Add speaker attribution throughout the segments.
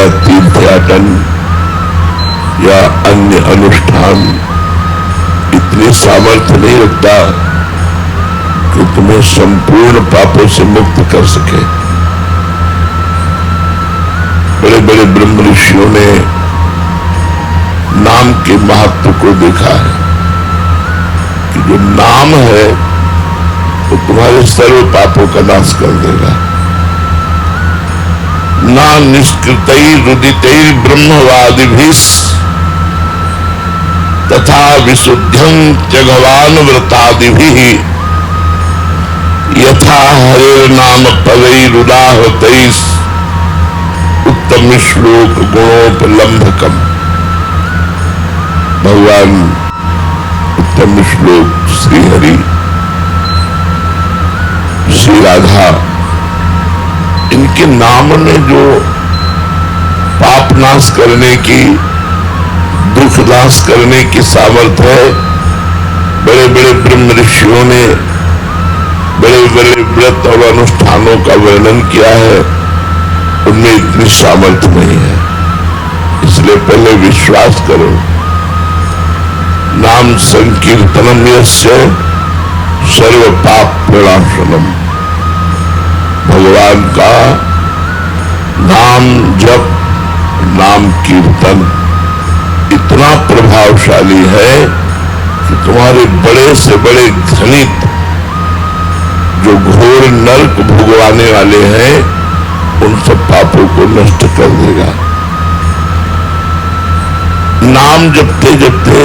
Speaker 1: या तीर्थयाटन या अन्य अनुष्ठान इतनी सामर्थ्य नहीं रखता कि तुम्हें संपूर्ण पापों से मुक्त कर सके। बड़े बड़े ब्रह्म ऋषियों ने नाम के महत्व को देखा है कि जो नाम है वो तुम्हारे सर्व पापों का नाश कर देगा। ना निष्कृतैर रुदितैर ब्रह्मवादिभिः तथा विशुद्ध्यं त्यगवान व्रतादिभिः यथा हरेर नाम पदैरुदाहतैः उत्तम श्लोक गुणोपलम्भकम। भगवान उत्तम श्लोक श्री हरि, श्री राधा, इनके नाम में जो पाप नाश करने की, दुख नाश करने की सामर्थ्य है, बड़े बड़े ब्रह्म ऋषियों ने बड़े बड़े व्रत और अनुष्ठानों का वर्णन किया है, उनमें इतनी सामर्थ्य नहीं है। इसलिए पहले विश्वास करो। नाम संकीर्तनम यस्य सर्व पाप प्रणाशनम। भगवान का नाम जप, नाम कीर्तन इतना प्रभावशाली है कि तुम्हारे बड़े से बड़े घृणित जो घोर नरक भोगवाने वाले हैं उन सब पापों को नष्ट कर देगा। नाम जपते जपते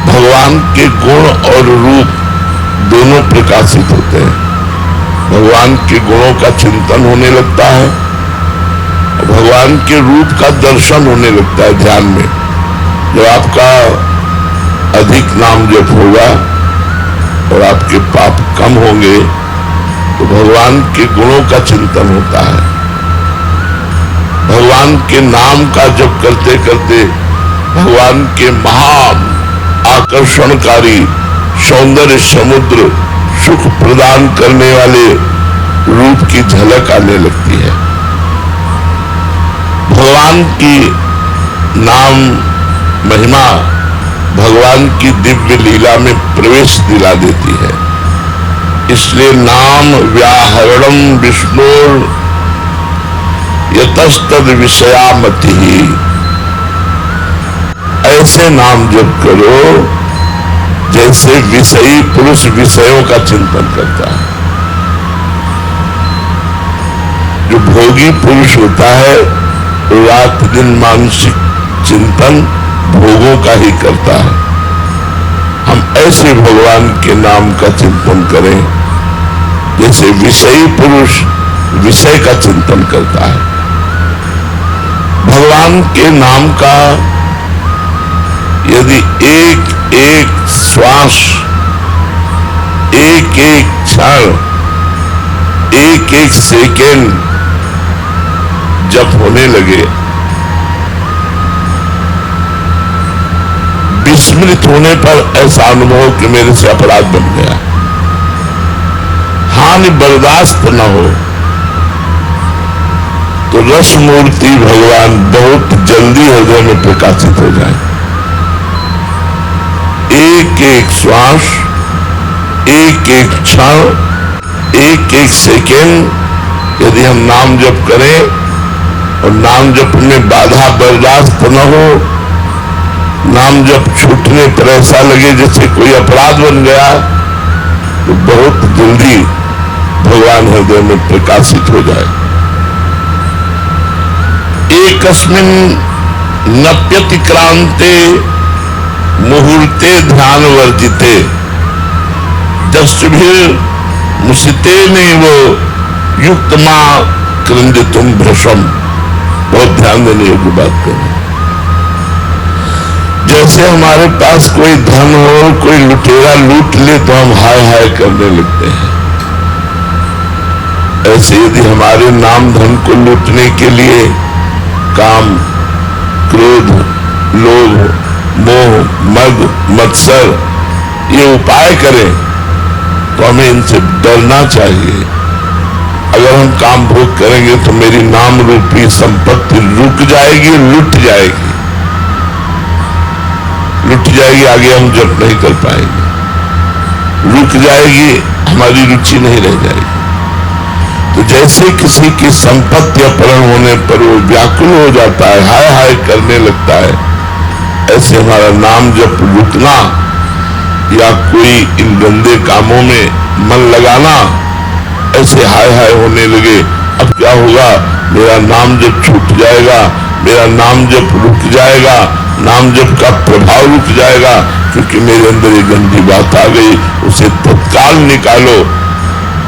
Speaker 1: भगवान के गुण और रूप दोनों प्रकाशित होते हैं। भगवान के गुणों का चिंतन होने लगता है और भगवान के रूप का दर्शन होने लगता है ध्यान में। जब आपका अधिक नाम जप होगा और आपके पाप कम होंगे तो भगवान के गुणों का चिंतन होता है। भगवान के नाम का जप करते करते भगवान के महान आकर्षणकारी सौंदर्य समुद्र सुख प्रदान करने वाले रूप की झलक आने लगती है। भगवान की नाम महिमा भगवान की दिव्य लीला में प्रवेश दिला देती है। इसलिए नाम व्याहरणम विष्णुर यतस्तद विषयामति। ऐसे नाम जप करो जैसे विषयी पुरुष विषयों का चिंतन करता है। जो भोगी पुरुष होता है रात दिन मानसिक चिंतन भोगों का ही करता है। हम ऐसे भगवान के नाम का चिंतन करें जैसे विषयी पुरुष विषय का चिंतन करता है। भगवान के नाम का यदि एक एक श्वास, एक एक क्षण, एक एक सेकेंड जप होने लगे, विस्मृत होने पर ऐसा अनुभव कि मेरे से अपराध बन गया, हानि बर्दाश्त न हो, तो रस मूर्ति भगवान बहुत जल्दी हृदय में प्रकाशित हो जाए। एक एक श्वास, एक एक क्षण, एक एक सेकेंड यदि हम नाम जप करें और नाम जप में बाधा बर्दाश्त न हो, नाम जप छूटने पर ऐसा लगे जैसे कोई अपराध बन गया, तो बहुत जल्दी भगवान हृदय में प्रकाशित हो जाए। एकस्मिन् नप्यतिक्रांते मुहूर्ते ध्यान वर्जिते दस्युभिर मुसिते नैव युक्तमा कृंदितुम भ्रशम। बहुत ध्यान देने योग्य बात करें। जैसे हमारे पास कोई धन हो, कोई लुटेरा लूट ले तो हम हाय हाय करने लगते हैं, ऐसे यदि हमारे नाम धन को लूटने के लिए काम, क्रोध, लोभ, मोह, मद, मत्सर ये उपाय करें तो हमें इनसे डरना चाहिए। अगर हम काम भोग करेंगे तो मेरी नाम रूपी संपत्ति रुक जाएगी, लुट जाएगी, लुट जाएगी। आगे हम जप नहीं कर पाएंगे, रुक जाएगी, हमारी रुचि नहीं रह जाएगी। तो जैसे किसी की संपत्ति अपहरण होने पर वो व्याकुल हो जाता है, हाय हाय करने लगता है, ऐसे हमारा नाम जप रुकना या कोई इन गंदे कामों में मन लगाना, ऐसे हाय हाय होने लगे। अब क्या होगा? मेरा नाम जप छूट जाएगा, मेरा नाम जप रुक जाएगा, नाम जप का प्रभाव रुक जाएगा, क्योंकि मेरे अंदर ये गंदी बात आ गई। उसे तत्काल निकालो।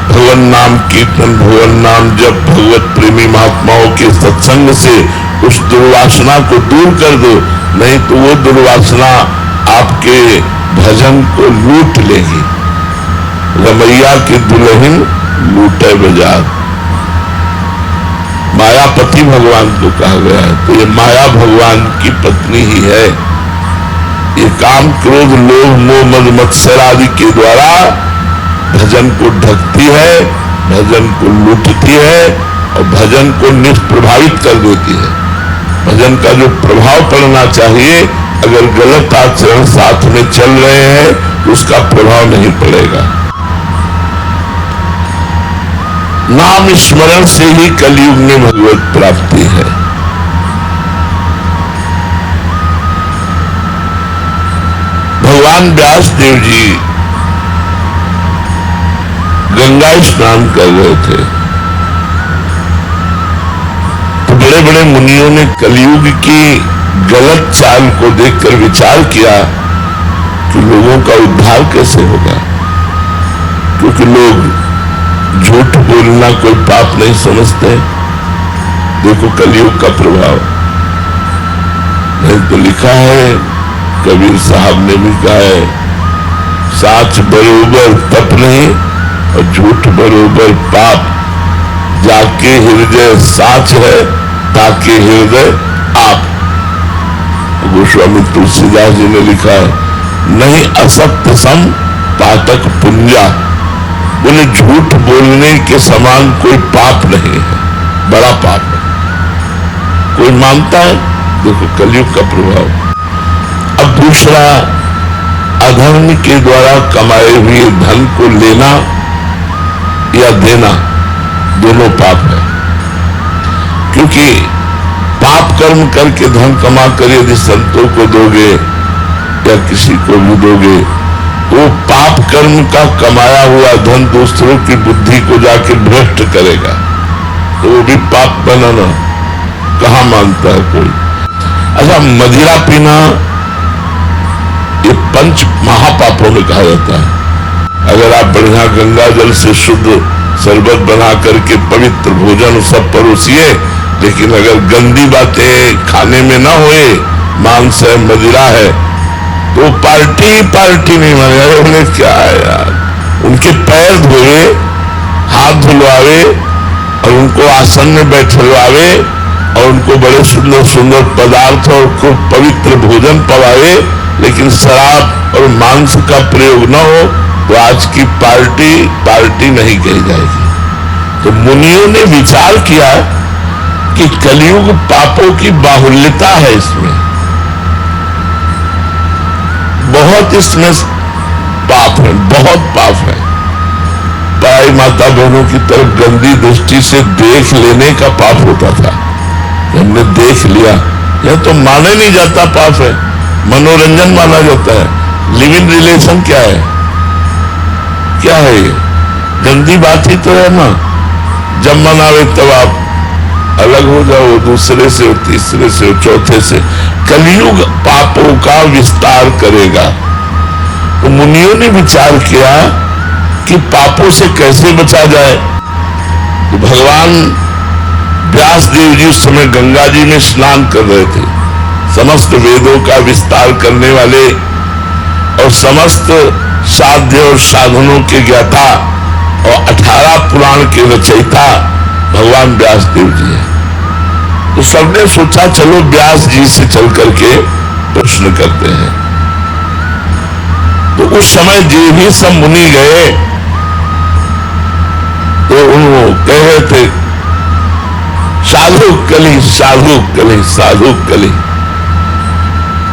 Speaker 1: भगवान नाम कीर्तन, भगवान नाम जप, भगवत प्रेमी महात्माओं के सत्संग से उस दुर्वासना को दूर कर दो, नहीं तो वो दुर्वासना आपके भजन को लूट लेगी। रमैया की दुल्हन लूटे बाजार, मायापति भगवान को कहा गया है। तो ये माया भगवान की पत्नी ही है। ये काम, क्रोध, लोभ, मोह, मद, मत्सर आदि के द्वारा भजन को ढकती है, भजन को लूटती है और भजन को निष्प्रभावित कर देती है। भजन का जो प्रभाव पड़ना चाहिए, अगर गलत आचरण साथ में चल रहे हैं तो उसका प्रभाव नहीं पड़ेगा। नाम स्मरण से ही कलयुग में भगवत प्राप्ति है। भगवान व्यास देव जी गंगा स्नान कर रहे थे तो बड़े बड़े मुनियों ने कलयुग की गलत चाल को देखकर विचार किया कि लोगों का उद्धार कैसे होगा, क्योंकि लोग झूठ बोलना कोई पाप नहीं समझते। देखो कलयुग का प्रभाव, नहीं तो लिखा है, कबीर साहब ने भी कहा है, साच बरोबर तप नहीं और झूठ बरोबर पाप, जाके हृदय साच है ताके हृदय आप। गोस्वामी तुलसीदास जी ने लिखा है, नहीं असत्य सम पातक पुंजा, बोले झूठ बोलने के समान कोई पाप नहीं है, बड़ा पाप है। कोई मानता है? देखो कलयुग का प्रभाव। अब दूसरा, अधर्म के द्वारा कमाए हुए धन को लेना या देना, दोनों पाप है। क्योंकि पाप कर्म करके धन कमा कर यदि संतों को दोगे या किसी को भी दोगे, तो पाप कर्म का कमाया हुआ धन दूसरों की बुद्धि को जाके भ्रष्ट करेगा, तो वो भी पाप बनाना कहां मानता है कोई। अच्छा, मदिरा पीना ये पंच महापापों में कहा जाता है। अगर आप बढ़िया गंगा जल से शुद्ध शरबत बना करके पवित्र भोजन सब परोसिए, लेकिन अगर गंदी बातें खाने में ना होए, मांस है, मदिरा है, तो पार्टी नहीं मानेगा। उन्हें क्या है यार, उनके पैर धोए, हाथ धुलवावे और उनको आसन में बैठलवावे और उनको बड़े सुंदर सुंदर पदार्थ और खूब पवित्र भोजन पवावे, लेकिन शराब और मांस का प्रयोग न हो, तो आज की पार्टी नहीं कही जाएगी। तो मुनियों ने विचार किया कि कलयुग पापों की बाहुल्यता है, इसमें बहुत, इसमें पाप है, बहुत पाप है। पराई माता बहनों की तरफ गंदी दृष्टि से देख लेने का पाप होता था, हमने देख लिया, यह तो माना नहीं जाता पाप है, मनोरंजन माना जाता है। लिव इन रिलेशन क्या है? क्या है ये? गंदी बात ही तो है ना। जब मन आवे तब आप अलग हो जाओ, दूसरे से, तीसरे से, चौथे से। कलयुग पापों का विस्तार करेगा। तो मुनियों ने विचार किया कि पापों से कैसे बचा जाए। तो भगवान व्यास देव जी उस समय गंगा जी में स्नान कर रहे थे। समस्त वेदों का विस्तार करने वाले और समस्त साध्य और साधनों के ज्ञाता और 18 पुराण के रचयिता भगवान व्यास देव जी हैं। तो सबने सोचा चलो व्यास जी से चल करके प्रश्न करते हैं। तो उस समय जो भी सब मुनि गए तो उन्होंने कह रहे थे साधु कली साधु कली साधु कली,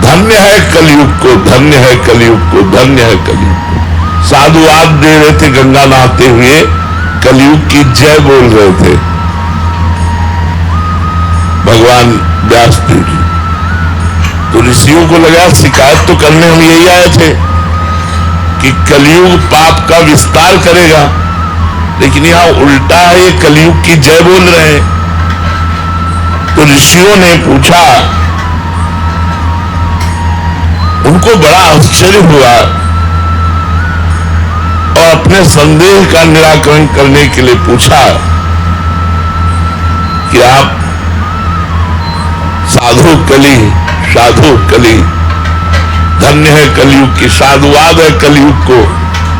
Speaker 1: धन्य है कलयुग को, धन्य है कलयुग को, धन्य है कलयुग को। साधुवाद दे रहे थे गंगा नहाते हुए, कलयुग की जय बोल रहे थे भगवान व्यासदेव जी। तो ऋषियों को लगा शिकायत तो करने हम यही आए थे कि कलयुग पाप का विस्तार करेगा, लेकिन यहां उल्टा है, ये कलयुग की जय बोल रहे हैं। तो ऋषियों ने पूछा, उनको बड़ा आश्चर्य हुआ और अपने संदेह का निराकरण करने के लिए पूछा कि आप साधु कली साधु कली, धन्य है कलयुग की, साधुवाद है कलयुग को,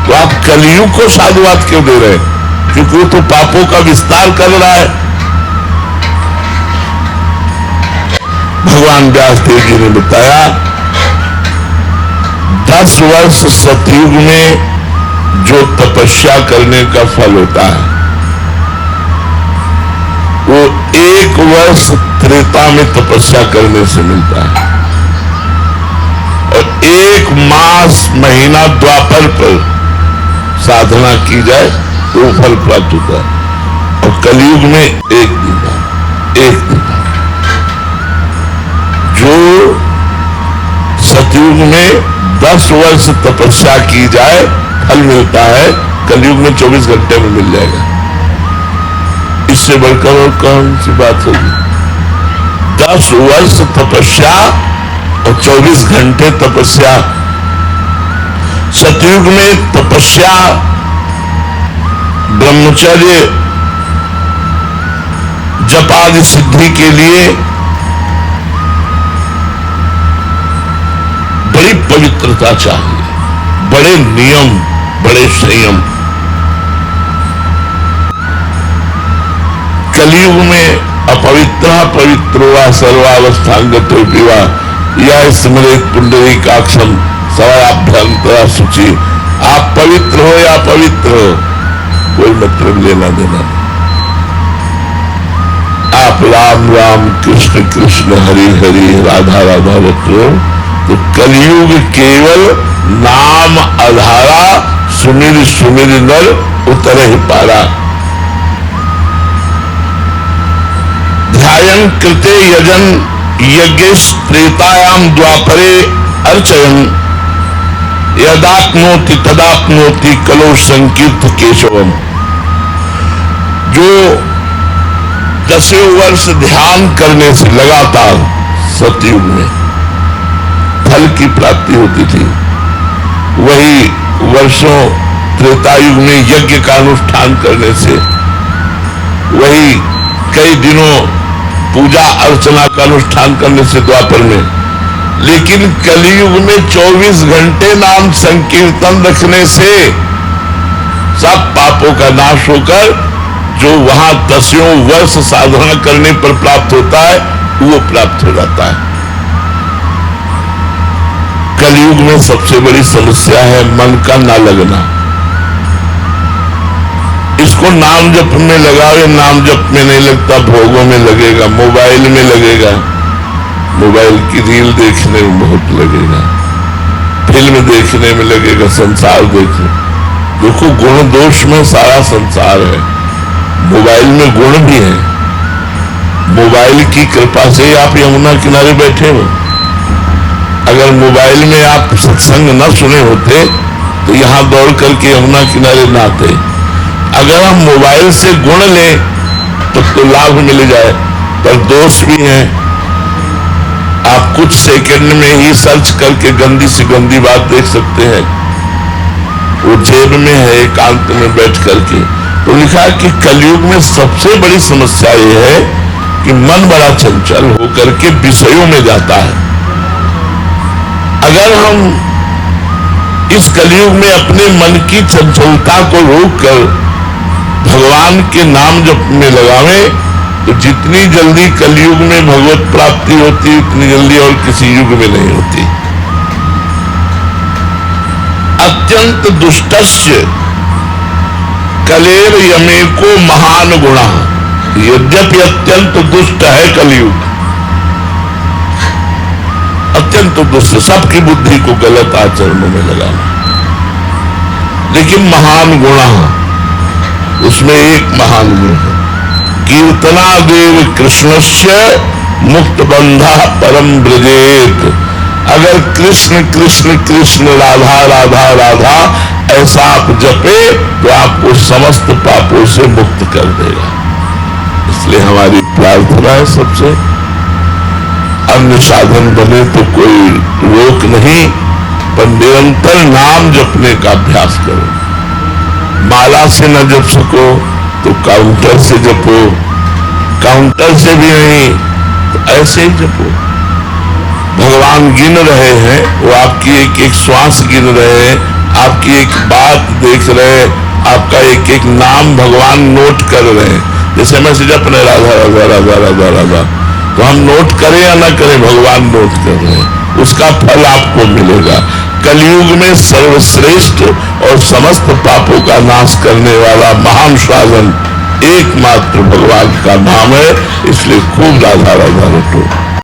Speaker 1: तो आप कलयुग को साधुवाद क्यों दे रहे हैं? क्योंकि वो तो पापों का विस्तार कर रहा है। भगवान व्यासदेव जी ने बताया 10 वर्ष सतयुग में जो तपस्या करने का फल होता है, वो 1 वर्ष त्रेता में तपस्या करने से मिलता है, और 1 मास महीना द्वापर पर साधना की जाए तो फल प्राप्त होता है। और कलयुग में 1 दिन का 1 दिन का। जो सतयुग में 10 वर्ष तपस्या की जाए फल मिलता है, कलयुग में 24 घंटे में मिल जाएगा। इससे बढ़कर और कौन सी बात होगी? 10 वर्ष तपस्या और 24 घंटे तपस्या। सतयुग में तपस्या, ब्रह्मचर्य, जप आदि सिद्धि के लिए बड़ी पवित्रता चाहिए, बड़े नियम, बड़े संयम। कलयुग में अपवित्र पवित्रो सर्वावस्थांगतो विवाह या स्मृत पुंडरीकाक्षम सवाभ्यंतरा शुचि। आप पवित्र हो या अपवित्र हो, कोई मतलब लेना देना नहीं। आप राम राम कृष्ण कृष्ण हरि हरि राधा राधा रखो, तो कलयुग केवल नाम आधारा, सुमिर सुमिर नर उतर ही पारा। ध्यान कृते यजन यज्ञेश त्रेतायाम द्वापरे अर्चयन, यदाप्नोति तदाप्नोति कलो संकीर्त केशवम। जो 10 वर्ष ध्यान करने से लगातार सतयुग में फल की प्राप्ति होती थी, वही वर्षों त्रेतायुग में यज्ञ का अनुष्ठान करने से, वही कई दिनों पूजा अर्चना का अनुष्ठान करने से द्वापर में, लेकिन कलयुग में 24 घंटे नाम संकीर्तन रखने से सब पापों का नाश होकर जो वहां 10 वर्ष साधना करने पर प्राप्त होता है वो प्राप्त हो जाता है। कलयुग में सबसे बड़ी समस्या है मन का ना लगना। इसको नाम जप में लगाओ, नाम जप में नहीं लगता, भोगों में लगेगा, मोबाइल में लगेगा, मोबाइल की रील देखने में बहुत लगेगा, फिल्म देखने में लगेगा, संसार देखने। देखो गुण दोष में सारा संसार है, मोबाइल में गुण भी है। मोबाइल की कृपा से आप यमुना किनारे बैठे हो। अगर मोबाइल में आप सत्संग न सुने होते तो यहां दौड़ करके यमुना किनारे न आते। अगर हम मोबाइल से गुण लें तो लाभ मिल जाए, पर दोष भी है। आप कुछ सेकंड में ही सर्च करके गंदी से गंदी बात देख सकते हैं, वो जेब में है एकांत में बैठ करके। तो लिखा है कि कलयुग में सबसे बड़ी समस्या ये है कि मन बड़ा चंचल होकर के विषयों में जाता है। अगर हम इस कलयुग में अपने मन की चंचलता को रोककर भगवान के नाम जप में लगावें तो जितनी जल्दी कलयुग में भगवत प्राप्ति होती उतनी जल्दी और किसी युग में नहीं होती। अत्यंत दुष्टस्य कलेर यमे को महान गुणा, यद्यपि अत्यंत दुष्ट है कलयुग, अत्यंत दुष्ट, सबकी बुद्धि को गलत आचरणों में लगाना, लेकिन महान गुणा, उसमें एक महान गुण है, कीर्तना देव कृष्णस्य मुक्त बंधा परम ब्रजेत। अगर कृष्ण कृष्ण कृष्ण राधा राधा राधा ऐसा आप जपे तो आपको समस्त पापों से मुक्त कर देगा। इसलिए हमारी प्रार्थना है सबसे, अन्य साधन बने तो कोई रोक नहीं, पर निरंतर नाम जपने का अभ्यास करो। माला से न जप सको तो काउंटर से जपो, काउंटर से भी नहीं तो ऐसे ही जपो। भगवान गिन रहे हैं, वो आपकी एक एक श्वास गिन रहे हैं, आपकी एक बात देख रहे हैं, आपका एक एक नाम भगवान नोट कर रहे हैं। जैसे मैं से अपने राधा राधा राधा राधा राधा, तो हम नोट करें या ना करें, भगवान नोट कर रहे हैं, उसका फल आपको मिलेगा। कलयुग में सर्वश्रेष्ठ और समस्त पापों का नाश करने वाला महान साधन एकमात्र भगवान का नाम है, इसलिए खूब राधा राधा रटो।